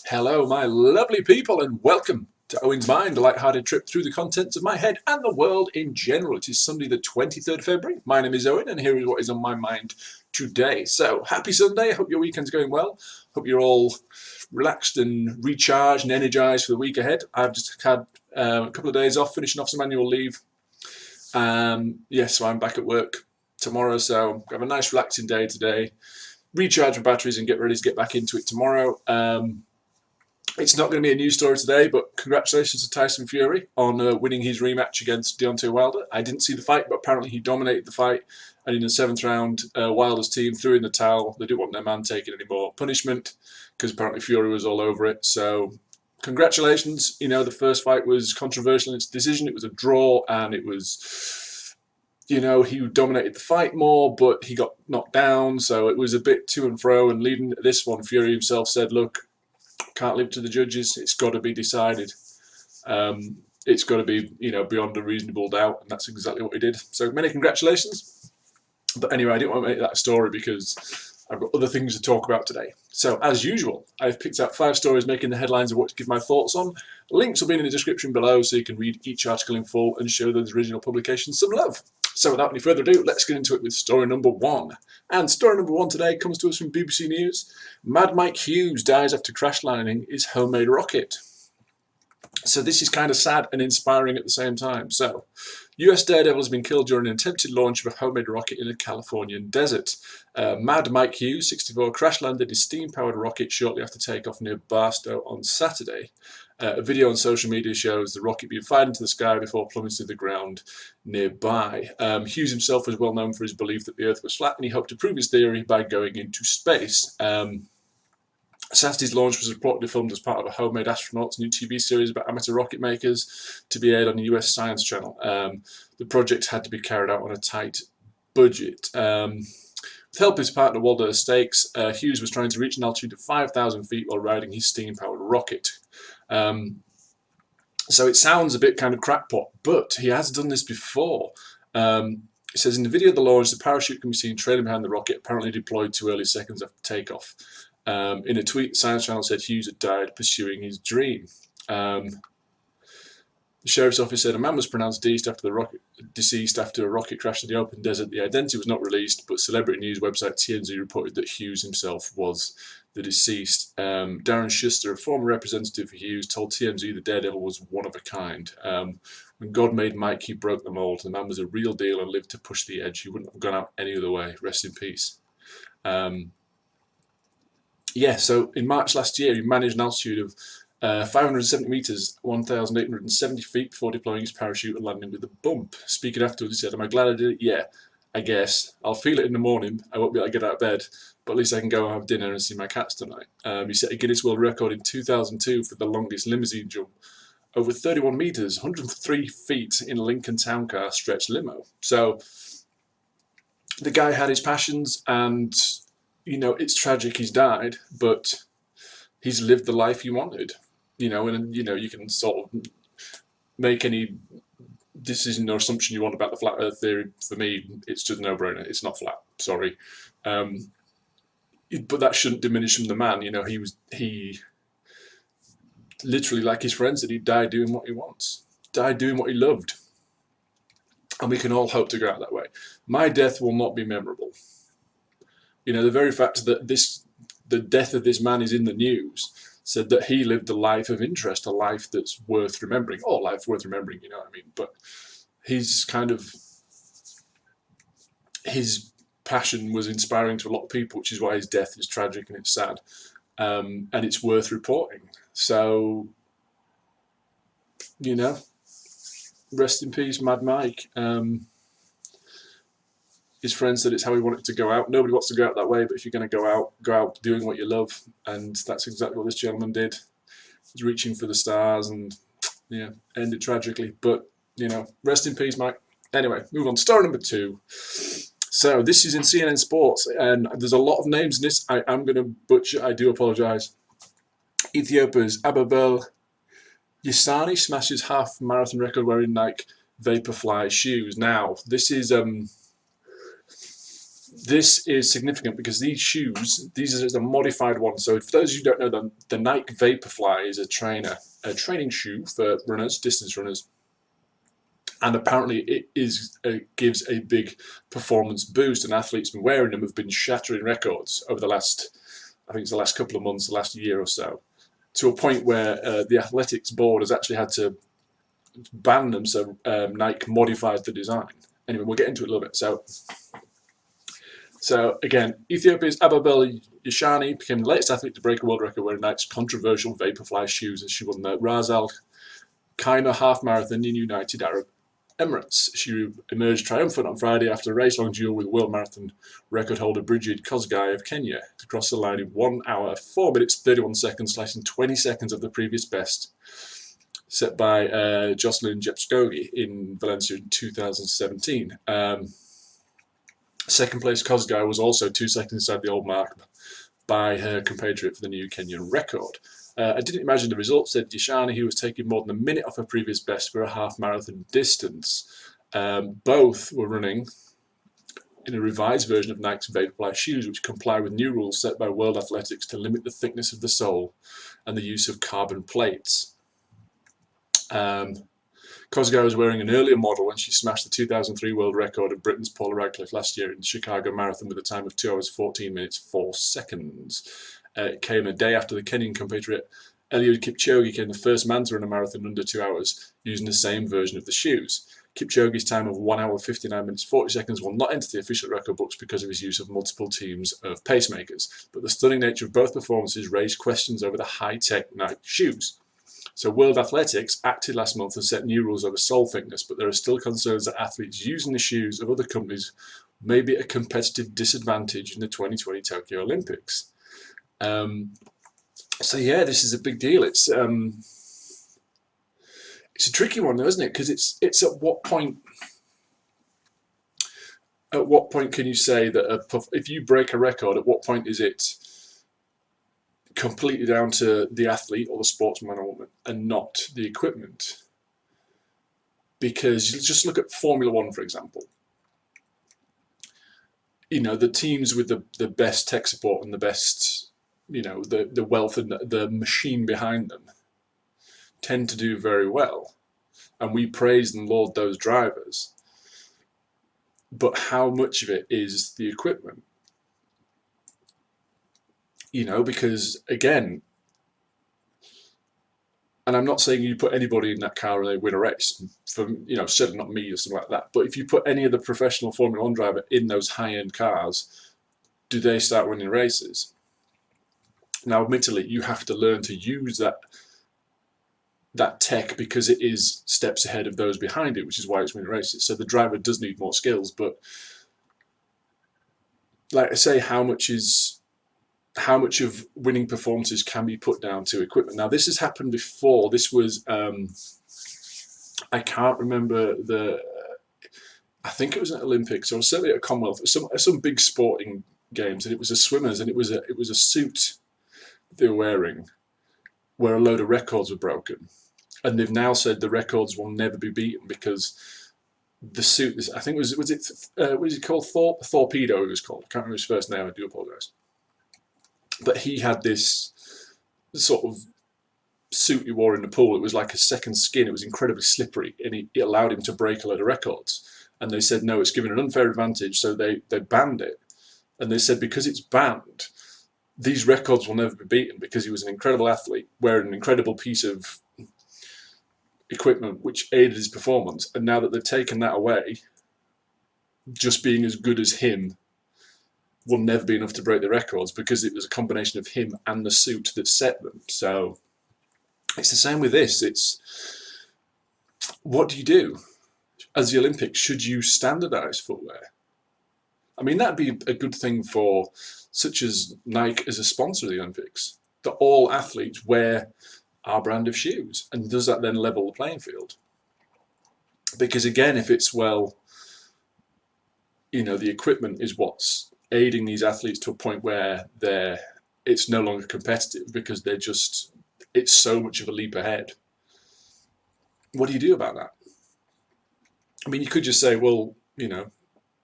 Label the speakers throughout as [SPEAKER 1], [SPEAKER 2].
[SPEAKER 1] Hello, my lovely people, and welcome to Owen's Mind, a light-hearted trip through the contents of my head and the world in general. It is Sunday the 23rd of February. My name is Owen, and here is what is on my mind today. So, happy Sunday. I hope your weekend's going well. Hope you're all relaxed and recharged and energised for the week ahead. I've just had a couple of days off, finishing off some annual leave. So I'm back at work tomorrow, so I have a nice relaxing day today. Recharge my batteries and get ready to get back into it tomorrow. It's not going to be a news story today, but congratulations to Tyson Fury on winning his rematch against Deontay Wilder. I didn't see the fight, but apparently he dominated the fight. And in the 7th round, Wilder's team threw in the towel. They didn't want their man taking any more punishment because apparently Fury was all over it. So congratulations. You know, the first fight was controversial in its decision. It was a draw, and it was, you know, he dominated the fight more, but he got knocked down. So it was a bit to and fro. And leading to this one, Fury himself said, look, can't leave it to the judges. It's got to be decided. It's got to be, you know, beyond a reasonable doubt, and that's exactly what he did. So many congratulations. But anyway, I didn't want to make that a story because I've got other things to talk about today. So as usual, I've picked out 5 stories making the headlines of what to give my thoughts on. Links will be in the description below so you can read each article in full and show those original publications some love. So without any further ado, let's get into it with story number 1. And story number 1 today comes to us from BBC News. Mad Mike Hughes dies after crash landing his homemade rocket. So this is kind of sad and inspiring at the same time. So, US daredevil has been killed during an attempted launch of a homemade rocket in a Californian desert. Mad Mike Hughes, 64, crash-landed his steam-powered rocket shortly after takeoff near Barstow on Saturday. A video on social media shows the rocket being fired into the sky before plummeting to the ground nearby. Hughes himself was well known for his belief that the Earth was flat, and he hoped to prove his theory by going into space. Saturday's launch was reportedly filmed as part of a Homemade Astronauts new TV series about amateur rocket makers to be aired on the US Science Channel. The project had to be carried out on a tight budget. With help of his partner Waldo Stakes, Hughes was trying to reach an altitude of 5,000 feet while riding his steam-powered rocket. So it sounds a bit kind of crackpot, but he has done this before. It says in the video of the launch, the parachute can be seen trailing behind the rocket, apparently deployed 2 early seconds after takeoff. In a tweet, the Science Channel said Hughes had died pursuing his dream. The sheriff's office said a man was pronounced deceased after a rocket crashed in the open desert. The identity was not released, but celebrity news website TMZ reported that Hughes himself was the deceased. Darren Schuster, a former representative for Hughes, told TMZ the daredevil was one of a kind. When God made Mike, he broke the mold. The man was a real deal and lived to push the edge. He wouldn't have gone out any other way. Rest in peace. Yeah, so in March last year, he managed an altitude of 570 metres, 1,870 feet before deploying his parachute and landing with a bump. Speaking afterwards, he said, am I glad I did it? Yeah, I guess. I'll feel it in the morning. I won't be able to get out of bed, but at least I can go and have dinner and see my cats tonight. He set a Guinness World Record in 2002 for the longest limousine jump, over 31 metres, 103 feet in a Lincoln Town Car stretch limo. So the guy had his passions, and you know, it's tragic he's died, but he's lived the life he wanted, you know, and, you know, you can sort of make any decision or assumption you want about the flat earth theory. For me, it's just a no-brainer. It's not flat, sorry. But that shouldn't diminish from the man, you know, he literally, like his friends said, he died doing what he wants, died doing what he loved. And we can all hope to go out that way. My death will not be memorable. You know, the very fact that the death of this man is in the news said that he lived a life of interest, a life that's worth remembering. All life worth remembering, you know what I mean? But his passion was inspiring to a lot of people, which is why his death is tragic and it's sad. And it's worth reporting. So, you know, rest in peace, Mad Mike. His friend said it's how he wanted to go out. Nobody wants to go out that way, but if you're going to go out doing what you love, and that's exactly what this gentleman did. He's reaching for the stars, and yeah, ended tragically. But you know, rest in peace, Mike. Anyway, move on. Story number 2. So this is in CNN Sports, and there's a lot of names in this. I am going to butcher. I do apologise. Ethiopia's Ababel Yasani smashes half marathon record wearing Nike Vaporfly shoes. Now, this is This is significant because these shoes, these are the modified ones. So for those of you who don't know them, the Nike Vaporfly is a training shoe for runners, distance runners, and apparently gives a big performance boost. And athletes been wearing them have been shattering records over the last, I think it's the last couple of months, the last year or so, to a point where the athletics board has actually had to ban them. So Nike modified the design. Anyway, we'll get into it a little bit. So again, Ethiopia's Ababel Yashani became the latest athlete to break a world record wearing Nike's controversial Vaporfly shoes as she won the Ras Al Khaimah half marathon in United Arab Emirates. She emerged triumphant on Friday after a race-long duel with world marathon record holder Brigid Kosgei of Kenya to cross the line in 1 hour, 4 minutes, 31 seconds, slicing 20 seconds of the previous best set by Jocelyn Jepskogi in Valencia in 2017. Second place Kosgei was also 2 seconds inside the old mark by her compatriot for the new Kenyan record. I didn't imagine the results, said Yashani, who was taking more than a minute off her previous best for a half marathon distance. Both were running in a revised version of Nike's Vaporfly shoes, which comply with new rules set by World Athletics to limit the thickness of the sole and the use of carbon plates. Kosgei was wearing an earlier model when she smashed the 2003 world record of Britain's Paula Radcliffe last year in the Chicago Marathon with a time of 2 hours 14 minutes 4 seconds. It came a day after the Kenyan compatriot Eliud Kipchoge became the first man to run a marathon under 2 hours using the same version of the shoes. Kipchoge's time of 1 hour 59 minutes 40 seconds will not enter the official record books because of his use of multiple teams of pacemakers, but the stunning nature of both performances raised questions over the high-tech Nike shoes. So World Athletics acted last month and set new rules over sole thickness, but there are still concerns that athletes using the shoes of other companies may be at a competitive disadvantage in the 2020 Tokyo Olympics. So yeah, this is a big deal. It's a tricky one, though, isn't it? Because it's at what point can you say that if you break a record, at what point is it completely down to the athlete or the sportsman or woman and not the equipment? Because you just look at Formula One, for example. You know, the teams with the best tech support and the best, you know, the wealth and the machine behind them tend to do very well. And we praise and laud those drivers. But how much of it is the equipment? You know, because again, and I'm not saying you put anybody in that car and they win a race, you know, certainly not me or something like that, but if you put any of the professional Formula One driver in those high-end cars, do they start winning races? Now, admittedly, you have to learn to use that tech because it is steps ahead of those behind it, which is why it's winning races. So the driver does need more skills, but like I say, how much of winning performances can be put down to equipment? Now, this has happened before. This was, I can't remember I think it was an Olympics or certainly at a Commonwealth, some big sporting games, and it was a swimmers, and it was a suit they were wearing where a load of records were broken. And they've now said the records will never be beaten because the suit, I think was it called? Torpedo, it was called. I can't remember his first name, I do apologise. But he had this sort of suit he wore in the pool. It was like a second skin. It was incredibly slippery, and it allowed him to break a load of records. And they said, no, it's given an unfair advantage, so they banned it. And they said, because it's banned, these records will never be beaten because he was an incredible athlete wearing an incredible piece of equipment which aided his performance. And now that they've taken that away, just being as good as him will never be enough to break the records because it was a combination of him and the suit that set them. So it's the same with this. It's what do you do as the Olympics? Should you standardize footwear? I mean, that'd be a good thing for such as Nike as a sponsor of the Olympics, that all athletes wear our brand of shoes. And does that then level the playing field? Because again, if it's, well, you know, the equipment is what's aiding these athletes to a point where it's no longer competitive because it's so much of a leap ahead. What do you do about that? I mean, you could just say, well, you know,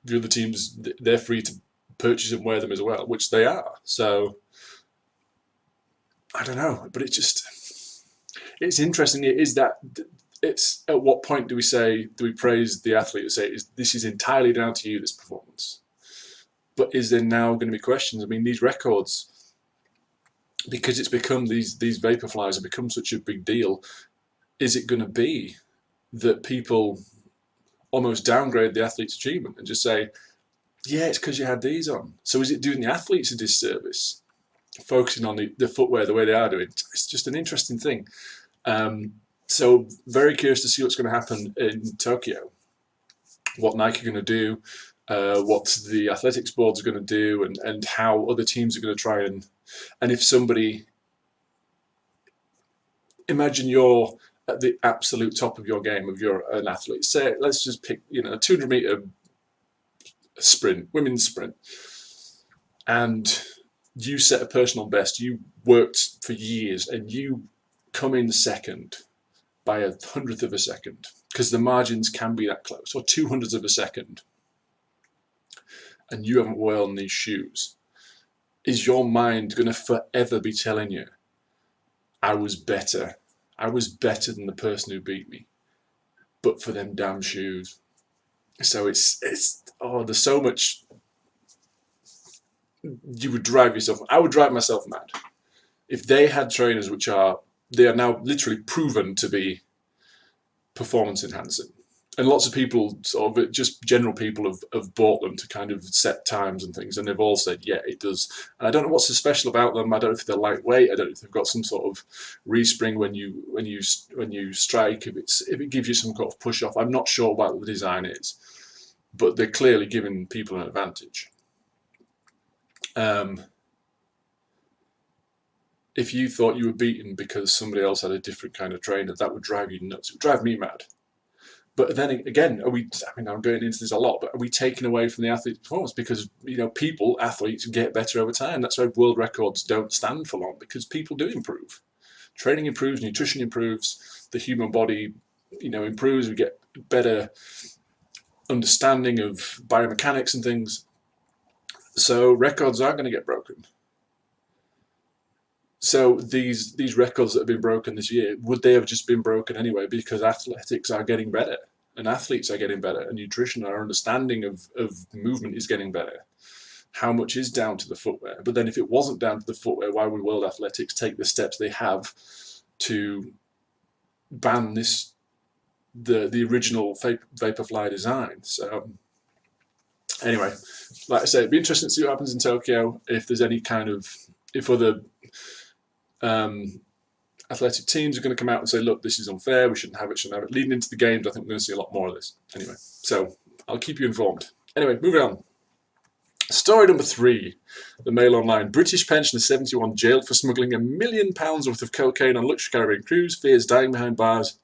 [SPEAKER 1] the other teams, they're free to purchase and wear them as well, which they are. So I don't know, but it's interesting. It is that it's at what point do we praise the athlete and say this is entirely down to you, this performance? But is there now going to be questions? I mean, these records, because it's become these Vaporflies have become such a big deal. Is it going to be that people almost downgrade the athlete's achievement and just say, yeah, it's because you had these on? So is it doing the athletes a disservice, focusing on the footwear the way they are doing? It's just an interesting thing. So very curious to see what's going to happen in Tokyo, what Nike are going to do, what the athletics boards are going to do, and how other teams are going to try and if somebody, imagine you're at the absolute top of your game, of you're an athlete. Say, let's just pick, a 200-meter sprint, women's sprint, and you set a personal best. You worked for years, and you come in second by 100th of a second, because the margins can be that close, or 200ths of a second, and you haven't worn these shoes. Is your mind going to forever be telling you, I was better than the person who beat me, but for them damn shoes? So it's there's so much. You would drive yourself. I would drive myself mad if they had trainers they are now literally proven to be performance enhancing, and lots of people, sort of just general people, have bought them to kind of set times and things, and they've all said, yeah, it does. And I don't know what's so special about them. I don't know if they're lightweight. I don't know if they've got some sort of respring when you strike. If it gives you some sort of push off. I'm not sure what the design is, but they're clearly giving people an advantage. If you thought you were beaten because somebody else had a different kind of trainer, that would drive you nuts. It would drive me mad. But then again, I'm going into this a lot, but are we taking away from the athlete's performance? Because, athletes get better over time. That's why world records don't stand for long, because people do improve. Training improves, nutrition improves, the human body, improves. We get better understanding of biomechanics and things. So records are going to get broken. So these records that have been broken this year, would they have just been broken anyway because athletics are getting better and athletes are getting better and nutrition, our understanding of movement is getting better? How much is down to the footwear? But then if it wasn't down to the footwear, why would World Athletics take the steps they have to ban the original Vaporfly design? So anyway, like I said, it'd be interesting to see what happens in Tokyo, if there's any kind of, if other athletic teams are going to come out and say, look, this is unfair, we shouldn't have it. Leading into the games, I think we're going to see a lot more of this. Anyway, so I'll keep you informed. Anyway, moving on. Story number 3, the Mail Online. British pensioner 71 jailed for smuggling £1 million worth of cocaine on luxury Caribbean cruise, fears dying behind bars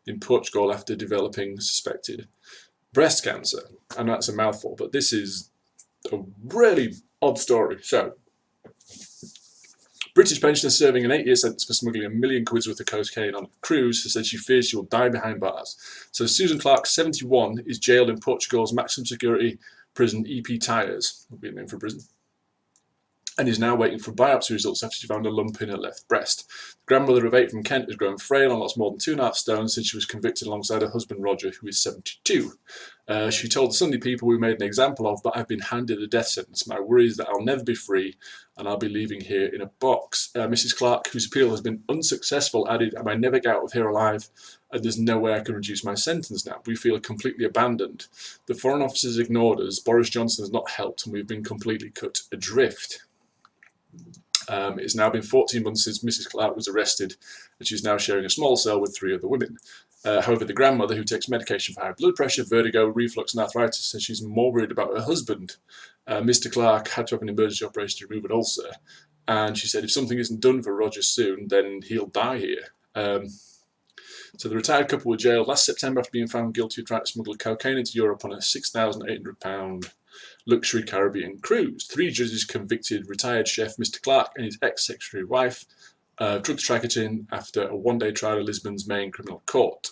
[SPEAKER 1] in Portugal after developing suspected breast cancer. I know that's a mouthful, but this is a really odd story. So, British pensioner serving an 8-year sentence for smuggling £1 million worth of cocaine on a cruise has said she fears she will die behind bars. So Susan Clark, 71, is jailed in Portugal's maximum security prison EP Tyres, will be a name for prison, and is now waiting for biopsy results after she found a lump in her left breast. The grandmother of 8 from Kent has grown frail and lost more than 2.5 stones since she was convicted alongside her husband Roger, who is 72. She told the Sunday People, we made an example of, but I've been handed a death sentence. My worry is that I'll never be free and I'll be leaving here in a box. Mrs. Clark, whose appeal has been unsuccessful, added, I may never get out of here alive, and there's no way I can reduce my sentence now. We feel completely abandoned. The Foreign Office has ignored us. Boris Johnson has not helped, and we've been completely cut adrift. It's now been 14 months since Mrs. Clark was arrested, and she's now sharing a small cell with 3 other women. However, the grandmother, who takes medication for high blood pressure, vertigo, reflux and arthritis, says she's more worried about her husband. Mr. Clark had to have an emergency operation to remove an ulcer, and she said if something isn't done for Roger soon, then he'll die here. So the retired couple were jailed last September after being found guilty of trying to smuggle cocaine into Europe on a £6,800 luxury Caribbean cruise. 3 judges convicted retired chef Mr. Clark and his ex-secretary wife of drug trafficking after a 1-day trial at Lisbon's main criminal court.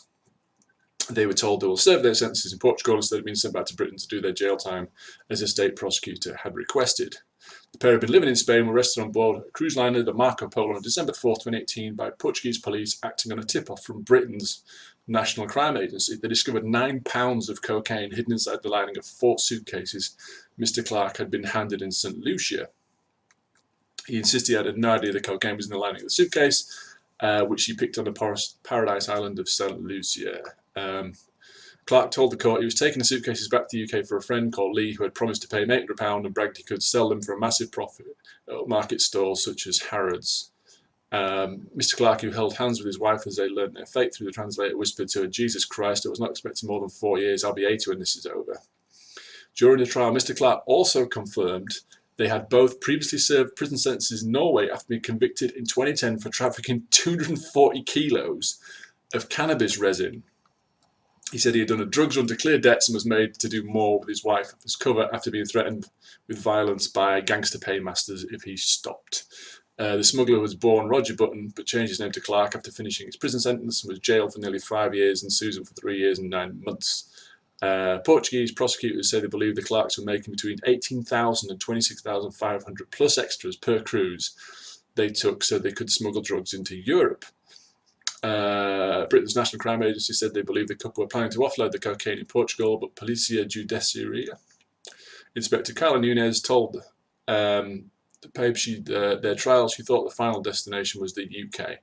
[SPEAKER 1] They were told they will serve their sentences in Portugal instead of being sent back to Britain to do their jail time, as a state prosecutor had requested. The pair had been living in Spain and were arrested on board a cruise liner, the Marco Polo, on December 4th, 2018 by Portuguese police acting on a tip-off from Britain's National Crime Agency. They discovered 9 pounds of cocaine hidden inside the lining of 4 suitcases Mr. Clark had been handed in St. Lucia. He insisted he had no idea the cocaine was in the lining of the suitcase, which he picked on the paradise island of St. Lucia. Clark told the court he was taking the suitcases back to the UK for a friend called Lee, who had promised to pay him £800 and bragged he could sell them for a massive profit at market stalls such as Harrods. Mr. Clark, who held hands with his wife as they learnt their fate through the translator, whispered to her, "Jesus Christ, I was not expecting more than 4 years. I'll be 80 when this is over." During the trial, Mr. Clark also confirmed they had both previously served prison sentences in Norway after being convicted in 2010 for trafficking 240 kilos of cannabis resin. He said he had done a drugs run to clear debts and was made to do more with his wife as cover after being threatened with violence by gangster paymasters if he stopped. The smuggler was born Roger Button, but changed his name to Clark after finishing his prison sentence and was jailed for nearly 5 years and Susan for 3 years and 9 months. Portuguese prosecutors say they believe the Clarks were making between 18,000 and 26,500 plus extras per cruise they took so they could smuggle drugs into Europe. Britain's National Crime Agency said they believe the couple were planning to offload the cocaine in Portugal, but Policia Judiciaria Inspector Carla Nunes told the paper their trial she thought the final destination was the UK.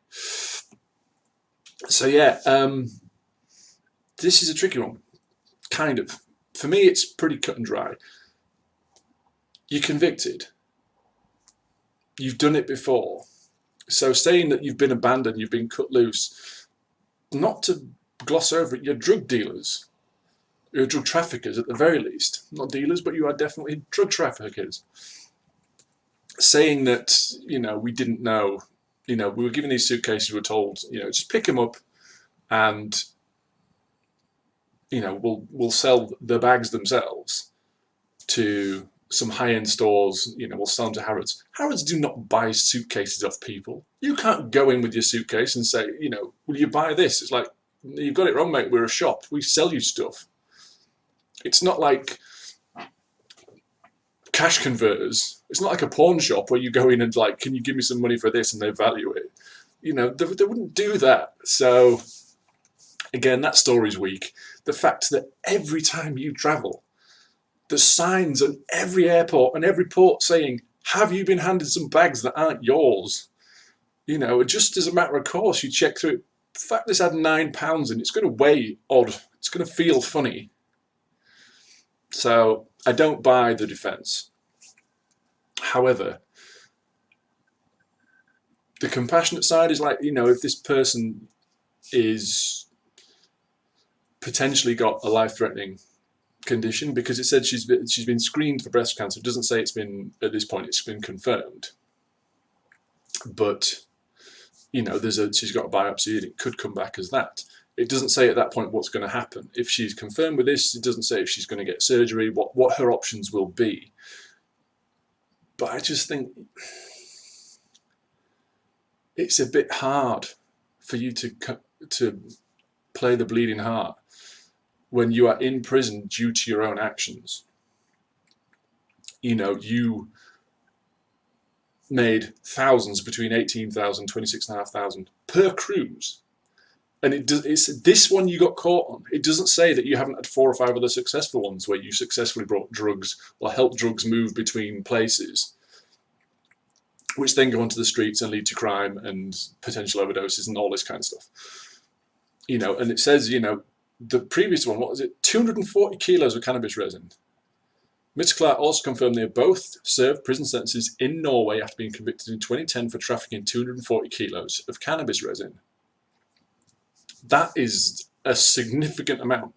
[SPEAKER 1] So yeah, this is a tricky one, kind of. For me, it's pretty cut and dry. You're convicted. You've done it before. So saying that you've been abandoned, you've been cut loose, not to gloss over it, you're drug dealers. You're drug traffickers at the very least. Not dealers, but you are definitely drug traffickers. Saying that, we didn't know, we were given these suitcases, we were told, just pick them up and, we'll sell the bags themselves to some high-end stores, we'll sell them to Harrods. Harrods do not buy suitcases off people. You can't go in with your suitcase and say, will you buy this? It's like, you've got it wrong, mate. We're a shop. We sell you stuff. It's not like cash converters. It's not like a pawn shop where you go in and like, can you give me some money for this? And they value it. They wouldn't do that. So again, that story's weak. The fact that every time you travel, there's signs at every airport and every port saying, have you been handed some bags that aren't yours? Just as a matter of course, you check through it. The fact this had 9 pounds in it's going to weigh odd. It's going to feel funny. So I don't buy the defence. However, the compassionate side is like, if this person is potentially got a life-threatening condition, because it said she's been screened for breast cancer. It doesn't say it's been, at this point, it's been confirmed. But, she's got a biopsy and it could come back as that. It doesn't say at that point what's going to happen. If she's confirmed with this, it doesn't say if she's going to get surgery, what her options will be. But I just think it's a bit hard for you to play the bleeding heart when you are in prison due to your own actions. You made thousands, between 18,000, 26,500 per cruise. And it's this one you got caught on. It doesn't say that you haven't had 4 or 5 other successful ones where you successfully brought drugs or helped drugs move between places, which then go onto the streets and lead to crime and potential overdoses and all this kind of stuff. And it says, the previous one, what was it? 240 kilos of cannabis resin. Mr. Clark also confirmed they have both served prison sentences in Norway after being convicted in 2010 for trafficking 240 kilos of cannabis resin. That is a significant amount.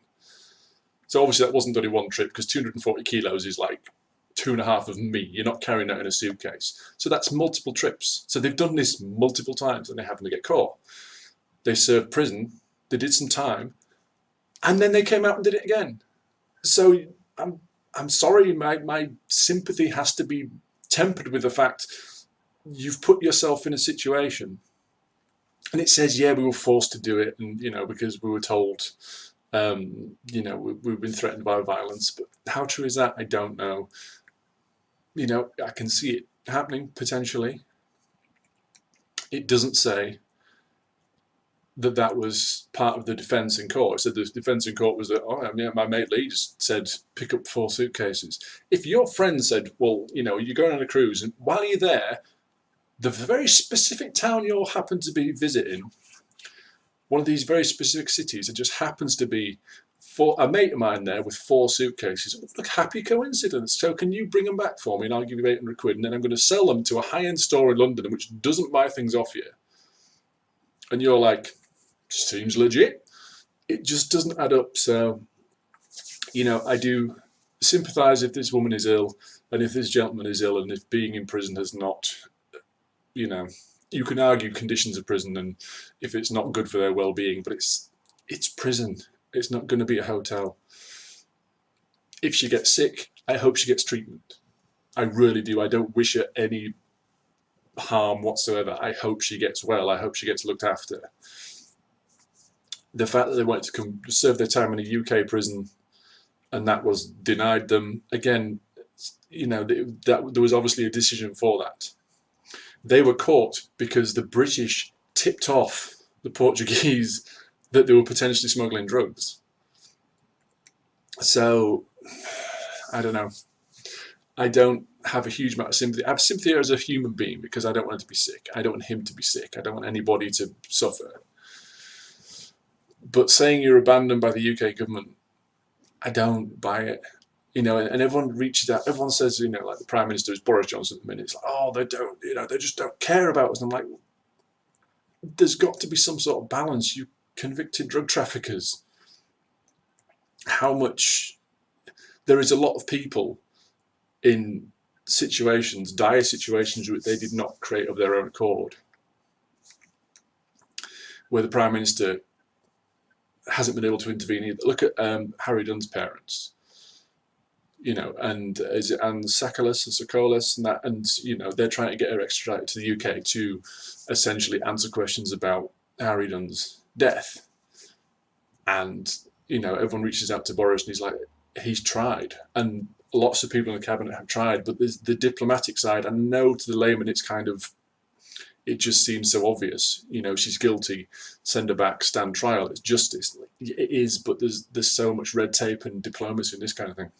[SPEAKER 1] So obviously that wasn't done in one trip, because 240 kilos is like 2.5 of me. You're not carrying that in a suitcase. So that's multiple trips. So they've done this multiple times and they happen to get caught. They served prison, they did some time, and then they came out and did it again. So I'm sorry, my sympathy has to be tempered with the fact you've put yourself in a situation. And it says, yeah, we were forced to do it, and because we were told You know, we've been threatened by violence, but how true is that? I don't know. You know, I can see it happening potentially. It doesn't say that that was part of the defence in court. So the defence in court was that, oh, yeah, my mate Lee just said, pick up 4 suitcases. If your friend said, well, you know, you're going on a cruise, and while you're there, the very specific town you all happen to be visiting, one of these very specific cities, it just happens to be a mate of mine there with 4 suitcases. Look, happy coincidence. So can you bring them back for me and I'll give you 800 quid and then I'm going to sell them to a high-end store in London which doesn't buy things off you. And you're like, seems legit. It just doesn't add up. So, you know, I do sympathise if this woman is ill and if this gentleman is ill and if being in prison has not, you know, you can argue conditions of prison and if it's not good for their well-being, but it's prison. It's not going to be a hotel. If she gets sick, I hope she gets treatment. I really do. I don't wish her any harm whatsoever. I hope she gets well. I hope she gets looked after. The fact that they wanted to come serve their time in a UK prison and that was denied them, again, you know, that there was obviously a decision for that. They were caught because the British tipped off the Portuguese that they were potentially smuggling drugs. So, I don't know. I don't have a huge amount of sympathy. I have sympathy as a human being because I don't want him to be sick. I don't want him to be sick. I don't want anybody to suffer. But saying you're abandoned by the UK government, I don't buy it. You know, and everyone reaches out. Everyone says, you know, like the Prime Minister is Boris Johnson at the minute. It's like, oh, they don't, you know, they just don't care about us. And I'm like, there's got to be some sort of balance. You convicted drug traffickers. How much? There is a lot of people in situations, dire situations, which they did not create of their own accord, where the Prime Minister hasn't been able to intervene either. Look at Harry Dunn's parents, you know, and is it Anne Sakalas and Sokolas and that, and you know they're trying to get her extradited to the UK to essentially answer questions about Harry Dunn's death, and you know everyone reaches out to Boris and he's like, he's tried, and lots of people in the cabinet have tried, but there's the diplomatic side. I know to the layman it's kind of, it just seems so obvious. You know, she's guilty, send her back, stand trial. It's justice. It is, but there's so much red tape and diplomacy in this kind of thing.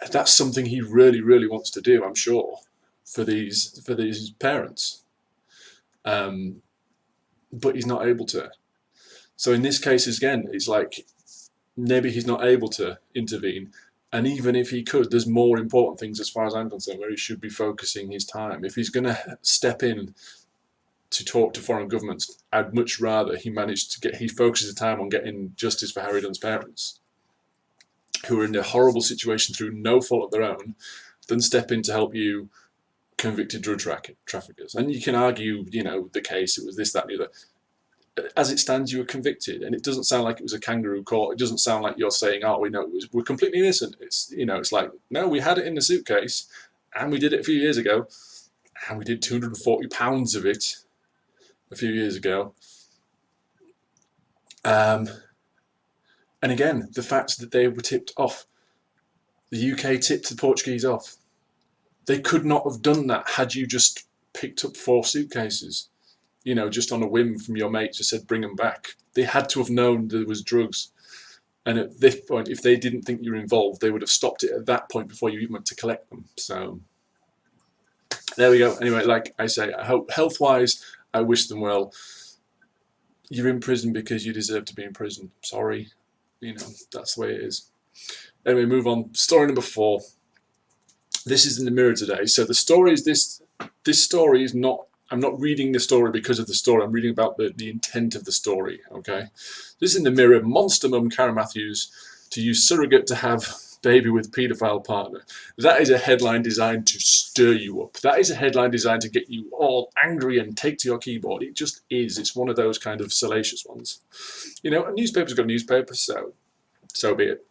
[SPEAKER 1] That's something he really, really wants to do, I'm sure, for these parents. But he's not able to. So in this case, again, it's like maybe he's not able to intervene. And even if he could, there's more important things as far as I'm concerned where he should be focusing his time. If he's going to step in to talk to foreign governments, I'd much rather he focuses his time on getting justice for Harry Dunn's parents, who are in a horrible situation through no fault of their own, than step in to help you convicted drug traffickers. And you can argue, you know, the case, it was this, that, and the other. As it stands, you were convicted, and it doesn't sound like it was a kangaroo court. It doesn't sound like you're saying, "Oh, we know we're completely innocent." It's, you know, it's like, no, we had it in the suitcase, and we did it a few years ago, and we did 240 pounds of it a few years ago. And again, the fact that they were tipped off, the UK tipped the Portuguese off. They could not have done that had you just picked up 4 suitcases. You know, just on a whim from your mate, just said, bring them back. They had to have known there was drugs. And at this point, if they didn't think you were involved, they would have stopped it at that point before you even went to collect them. So, there we go. Anyway, like I say, I hope health-wise, I wish them well. You're in prison because you deserve to be in prison. Sorry. You know, that's the way it is. Anyway, move on. Story number 4. This is in the Mirror today. So the story is this story is not, I'm not reading the story because of the story. I'm reading about the intent of the story, okay? This is in the Mirror. Monster mum Karen Matthews to use surrogate to have baby with paedophile partner. That is a headline designed to stir you up. That is a headline designed to get you all angry and take to your keyboard. It just is. It's one of those kind of salacious ones. You know, a newspaper's got a newspaper, so be it.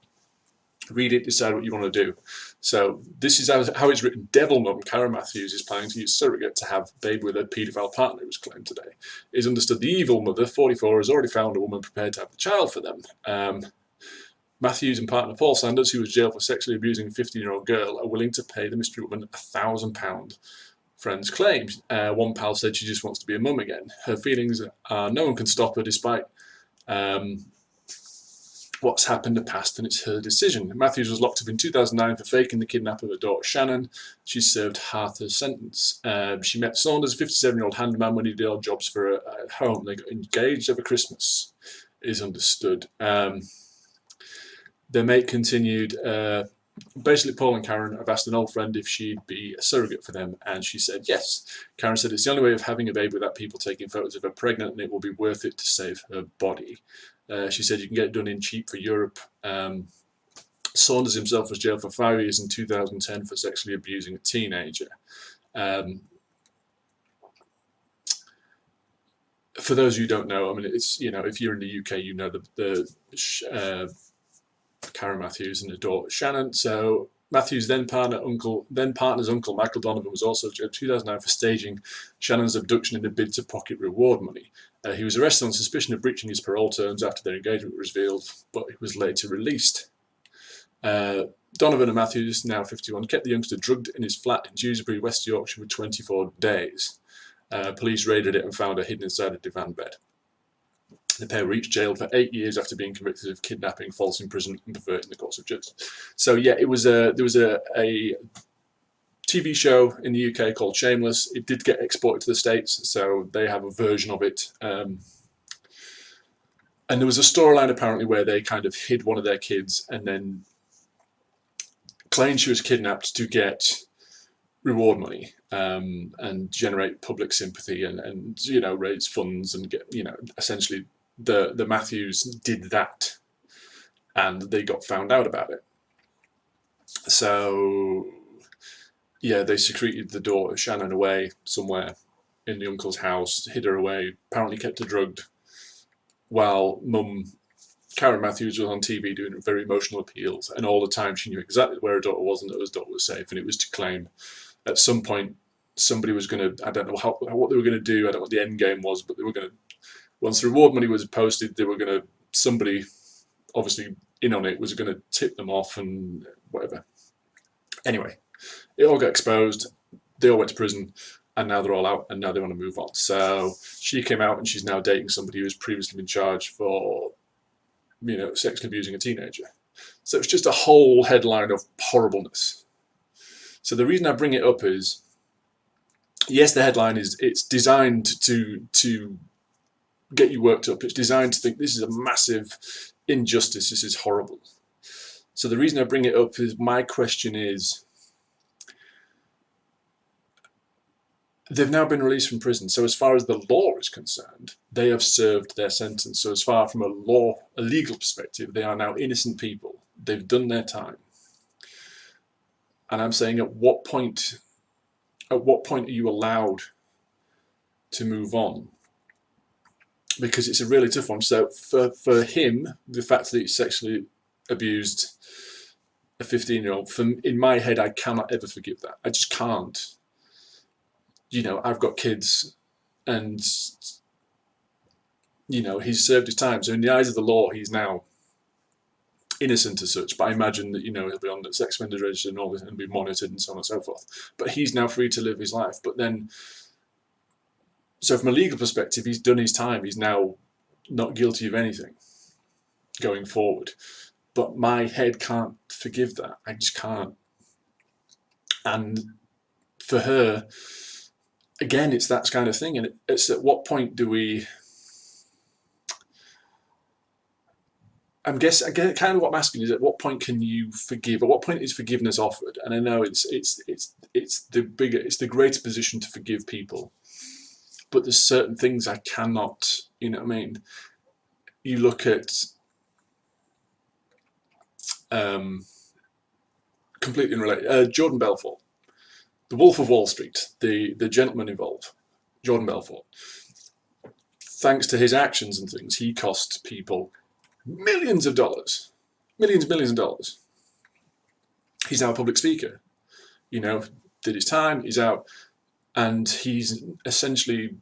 [SPEAKER 1] Read it, decide what you want to do. So this is how it's written. Devil mum Karen Matthews is planning to use surrogate to have a baby with a paedophile partner, it was claimed today. It's understood the evil mother, 44, has already found a woman prepared to have the child for them. Matthews and partner Paul Sanders, who was jailed for sexually abusing a 15-year-old girl, are willing to pay the mystery woman £1,000. Friends claimed. One pal said she just wants to be a mum again. Her feelings are no one can stop her despite what's happened in the past, and it's her decision. Matthews was locked up in 2009 for faking the kidnapping of her daughter Shannon. She served half her sentence. She met Saunders, a 57-year-old handyman, when he did odd jobs for her at home. They got engaged over Christmas, is understood. Their mate continued, basically Paul and Karen have asked an old friend if she'd be a surrogate for them, and she said yes. Karen said it's the only way of having a baby without people taking photos of her pregnant, and it will be worth it to save her body. She said you can get it done in cheap for Europe. Saunders himself was jailed for 5 years in 2010 for sexually abusing a teenager. For those who don't know, I mean, it's, you know, if you're in the UK, you know Karen Matthews and her daughter Shannon. So Matthews' then partner's uncle Michael Donovan was also jailed in 2009 for staging Shannon's abduction in a bid to pocket reward money. He was arrested on suspicion of breaching his parole terms after their engagement was revealed, but he was later released. Donovan and Matthews, now 51, kept the youngster drugged in his flat in Dewsbury, West Yorkshire for 24 days. Police raided it and found her hidden inside a divan bed. The pair were each jailed for 8 years after being convicted of kidnapping, false imprisonment, and perverting the course of justice. So yeah, there was a TV show in the UK called Shameless. It did get exported to the States, so they have a version of it. And there was a storyline apparently where they kind of hid one of their kids and then claimed she was kidnapped to get reward money and generate public sympathy and you know, raise funds and get, you know, essentially the Matthews did that and they got found out about it. So yeah, they secreted the daughter Shannon away somewhere in the uncle's house, hid her away, apparently kept her drugged, while mum Karen Matthews was on TV doing very emotional appeals, and all the time she knew exactly where her daughter was and that her daughter was safe, and it was to claim at some point somebody was going to, I don't know what they were going to do, I don't know what the end game was, but they were going to, once the reward money was posted, they were going to, somebody obviously in on it was going to tip them off and whatever. Anyway, it all got exposed, they all went to prison, and now they're all out, and now they want to move on. So she came out and she's now dating somebody who has previously been charged for, you know, sexually abusing a teenager. So it's just a whole headline of horribleness. So the reason I bring it up is, yes, the headline is, it's designed to get you worked up. It's designed to think this is a massive injustice, this is horrible. So the reason I bring it up is, my question is, they've now been released from prison. So as far as the law is concerned, they have served their sentence. So as far from a legal perspective, they are now innocent people. They've done their time. And I'm saying, at what point are you allowed to move on? Because it's a really tough one. So for him, the fact that he sexually abused a 15-year-old, in my head, I cannot ever forgive that. I just can't. You know, I've got kids, and you know, he's served his time. So in the eyes of the law, he's now innocent as such. But I imagine that, you know, he'll be on the sex offenders register and all this and be monitored and so on and so forth. But he's now free to live his life. But then, so from a legal perspective, he's done his time. He's now not guilty of anything going forward. But my head can't forgive that. I just can't. And for her, again, it's that kind of thing. And it's at what point do we... I guess kind of what I'm asking is, at what point can you forgive? At what point is forgiveness offered? And I know it's the greater position to forgive people, but there's certain things I cannot. You know what I mean? You look at completely unrelated, Jordan Belfort, the Wolf of Wall Street, the gentleman involved, Jordan Belfort. Thanks to his actions and things, he cost people millions of dollars, millions of dollars. He's now a public speaker. You know, did his time, he's out, and he's essentially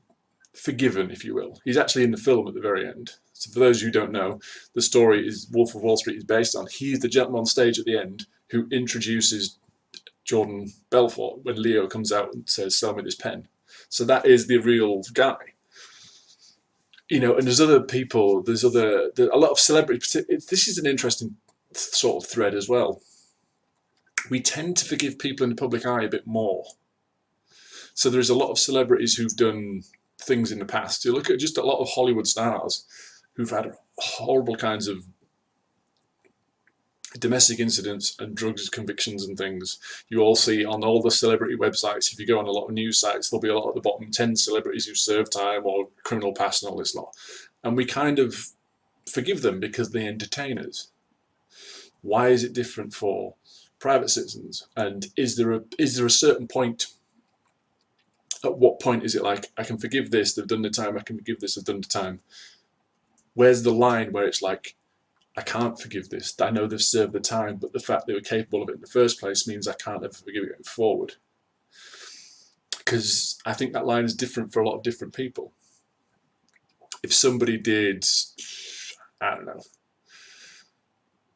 [SPEAKER 1] forgiven, if you will. He's actually in the film at the very end. So for those who don't know, the story is Wolf of Wall Street is based on. He's the gentleman on stage at the end who introduces Jordan Belfort when Leo comes out and says, "Sell me this pen." So that is the real guy. You know, and there's other people, there's a lot of celebrities. This is an interesting sort of thread as well. We tend to forgive people in the public eye a bit more. So there's a lot of celebrities who've done things in the past. You look at just a lot of Hollywood stars who've had horrible kinds of domestic incidents and drugs convictions and things. You all see on all the celebrity websites, if you go on a lot of news sites, there'll be a lot at the bottom, 10 celebrities who served time or criminal past and all this lot. And we kind of forgive them because they entertain us. Why is it different for private citizens? And is there a certain point? At what point is it like, I can forgive this, they've done the time, I can forgive this, they've done the time? Where's the line where it's like, I can't forgive this, I know they've served the time, but the fact they were capable of it in the first place means I can't ever forgive it going forward? Because I think that line is different for a lot of different people. If somebody did, I don't know,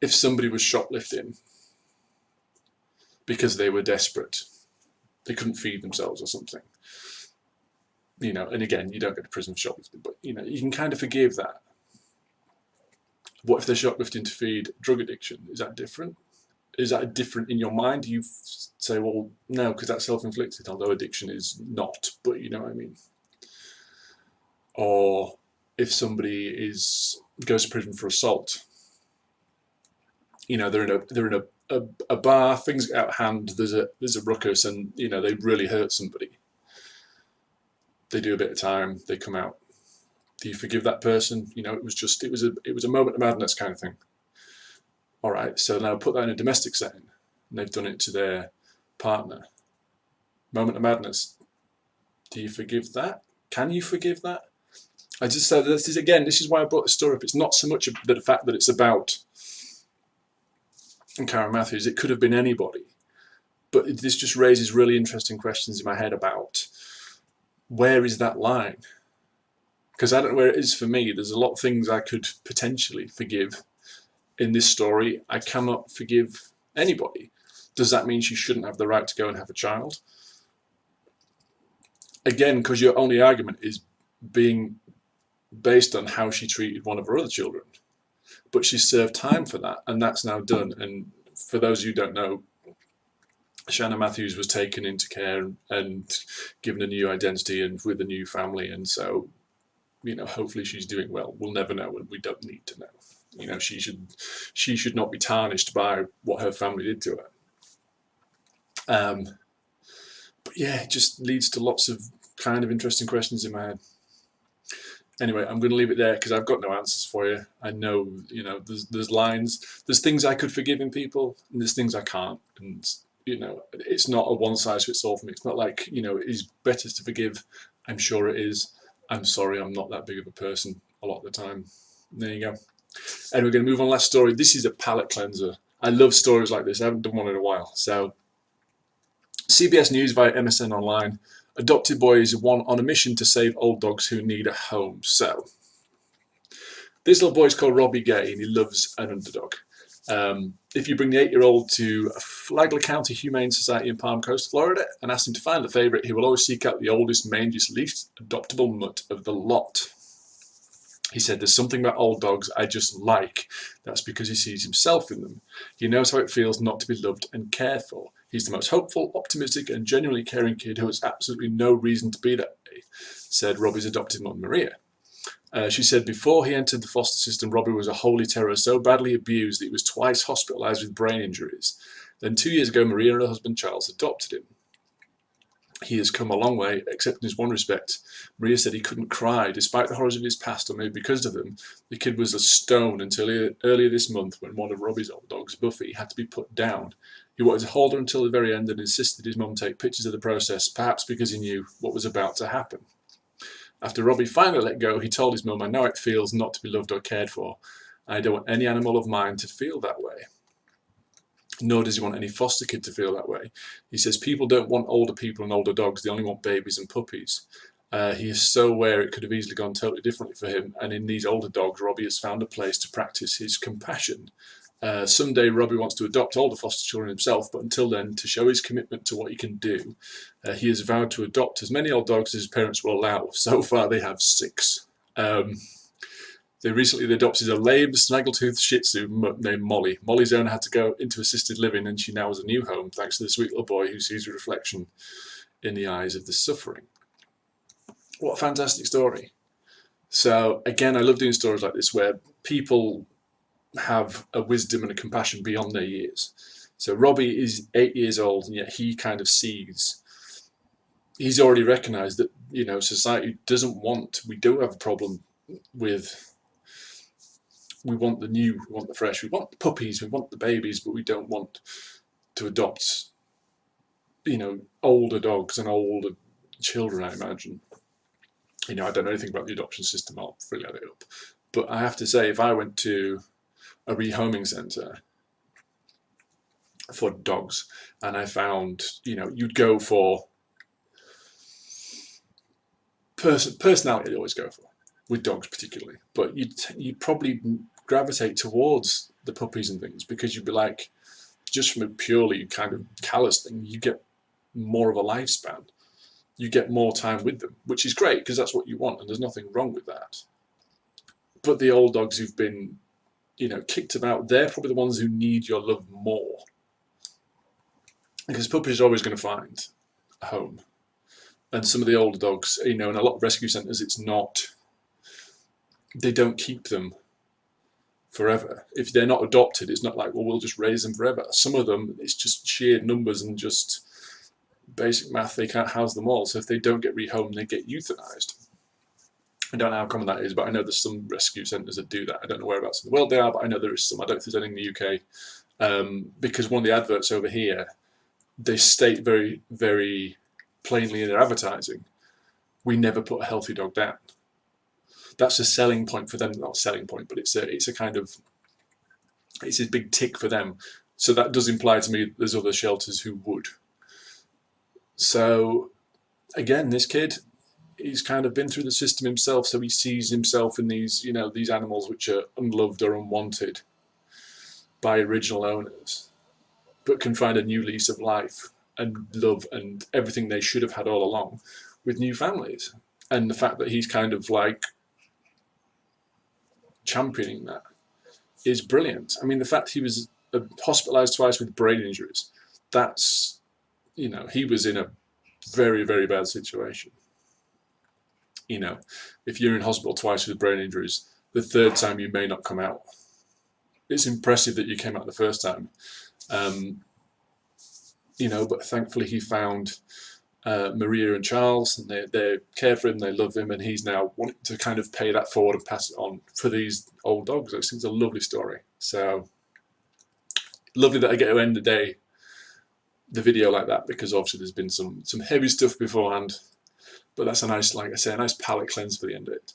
[SPEAKER 1] if somebody was shoplifting because they were desperate, they couldn't feed themselves or something, you know, and again, you don't go to prison for shoplifting, but you know, you can kind of forgive that. What if they're shoplifting to feed drug addiction? Is that different? Is that different in your mind? You say, well, no, because that's self-inflicted, although addiction is not, but you know what I mean. Or if somebody goes to prison for assault, you know, they're in a bar, things get out of hand, there's a ruckus, and you know, they really hurt somebody. They do a bit of time, they come out. Do you forgive that person? You know, it was a moment of madness kind of thing. All right, so now put that in a domestic setting, and they've done it to their partner. Moment of madness. Do you forgive that? Can you forgive that? I just said this is why I brought the story up. It's not so much the fact that it's about Karen Matthews. It could have been anybody, but this just raises really interesting questions in my head about where is that line? Because I don't know where it is for me. There's a lot of things I could potentially forgive in this story. I cannot forgive anybody. Does that mean she shouldn't have the right to go and have a child? Again, because your only argument is being based on how she treated one of her other children. But she served time for that, and that's now done. And for those who don't know, Shannon Matthews was taken into care and given a new identity and with a new family, and so, you know, hopefully she's doing well. We'll never know, and we don't need to know. You know, she should not be tarnished by what her family did to her. But yeah, it just leads to lots of kind of interesting questions in my head. Anyway, I'm going to leave it there because I've got no answers for you. I know, you know, there's lines, there's things I could forgive in people, and there's things I can't. And, you know, it's not a one-size-fits-all for me. It's not like, you know, it is better to forgive. I'm sure it is. I'm sorry, I'm not that big of a person a lot of the time. There you go. And we're going to move on. Last story. This is a palate cleanser. I love stories like this. I haven't done one in a while. So, CBS News via MSN Online. Adopted boys on a mission to save old dogs who need a home. So, this little boy's called Robbie Gay, and he loves an underdog. If you bring the 8-year-old to Flagler County Humane Society in Palm Coast, Florida, and ask him to find the favourite, he will always seek out the oldest, mangiest, least adoptable mutt of the lot. He said, there's something about old dogs I just like. That's because he sees himself in them. He knows how it feels not to be loved and cared for. He's the most hopeful, optimistic, and genuinely caring kid who has absolutely no reason to be that way, said Robbie's adopted mum, Maria. She said before he entered the foster system, Robbie was a holy terror, so badly abused that he was twice hospitalised with brain injuries. Then 2 years ago, Maria and her husband Charles adopted him. He has come a long way, except in his one respect. Maria said he couldn't cry, despite the horrors of his past, or maybe because of them. The kid was a stone until earlier this month, when one of Robbie's old dogs, Buffy, had to be put down. He wanted to hold her until the very end and insisted his mum take pictures of the process, perhaps because he knew what was about to happen. After Robbie finally let go, he told his mum, I know how it feels not to be loved or cared for. I don't want any animal of mine to feel that way. nor does he want any foster kid to feel that way. He says people don't want older people and older dogs, they only want babies and puppies. He is so aware it could have easily gone totally differently for him, and in these older dogs, Robbie has found a place to practice his compassion. Someday Robbie wants to adopt older foster children himself, but until then, to show his commitment to what he can do, he has vowed to adopt as many old dogs as his parents will allow. So far they have 6. They recently adopted a lame, snaggletooth Shih Tzu named Molly. Molly's owner had to go into assisted living, and she now has a new home thanks to the sweet little boy who sees a reflection in the eyes of the suffering. What a fantastic story. So again, I love doing stories like this where people have a wisdom and a compassion beyond their years. So Robbie is 8 years old, and yet he kind of sees, he's already recognised that, you know, society doesn't want, we do have a problem with, we want the new, we want the fresh, we want the puppies, we want the babies, but we don't want to adopt, you know, older dogs and older children, I imagine. You know, I don't know anything about the adoption system, I'll freely add it up. But I have to say, if I went to a rehoming centre for dogs and I found, you know, you'd go for personality, I'd always go for, with dogs particularly, but you'd probably gravitate towards the puppies and things, because you'd be like, just from a purely kind of callous thing, you get more of a lifespan. You get more time with them, which is great because that's what you want, and there's nothing wrong with that. But the old dogs who've been, you know, kicked about, they're probably the ones who need your love more, because puppies are always going to find a home. And some of the older dogs, you know, in a lot of rescue centres, it's not, they don't keep them forever. If they're not adopted, it's not like, well, we'll just raise them forever. Some of them, it's just sheer numbers and just basic math, they can't house them all. So if they don't get rehomed, they get euthanized. I don't know how common that is, but I know there's some rescue centres that do that. I don't know whereabouts in the world they are, but I know there is some. I don't think there's any in the UK. Because one of the adverts over here, they state very, very plainly in their advertising, we never put a healthy dog down. That's a selling point for them. Not a selling point, but it's a kind of, it's a big tick for them. So that does imply to me there's other shelters who would. So again, this kid, he's kind of been through the system himself, so he sees himself in these, you know, these animals which are unloved or unwanted by original owners, but can find a new lease of life and love and everything they should have had all along with new families. And the fact that he's kind of like championing that is brilliant. I mean, the fact he was hospitalized twice with brain injuries, that's, you know, he was in a very, very bad situation. You know, if you're in hospital twice with brain injuries, the third time you may not come out. It's impressive that you came out the first time. You know, but thankfully he found Maria and Charles, and they care for him, they love him, and he's now wanting to kind of pay that forward and pass it on for these old dogs. I think it's a lovely story. So lovely that I get to end the video like that, because obviously there's been some heavy stuff beforehand, but that's a nice, like I say, a nice palate cleanse for the end of it.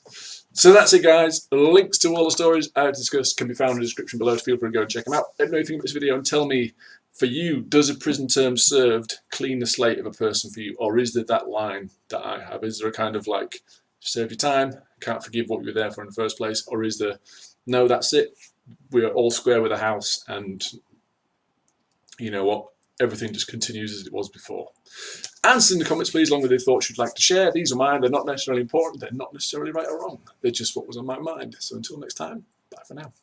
[SPEAKER 1] So that's it, guys. The links to all the stories I've discussed can be found in the description below, so feel free to go and check them out. Let me know what you think of this video and tell me, for you, does a prison term served clean the slate of a person for you, or is there that line that I have? Is there a kind of like, serve your time, can't forgive what you were there for in the first place, or is there, no, that's it, we're all square with the house, and you know what, everything just continues as it was before? Answer in the comments, please, along with your thoughts you'd like to share. These are mine. They're not necessarily important. They're not necessarily right or wrong. They're just what was on my mind. So until next time, bye for now.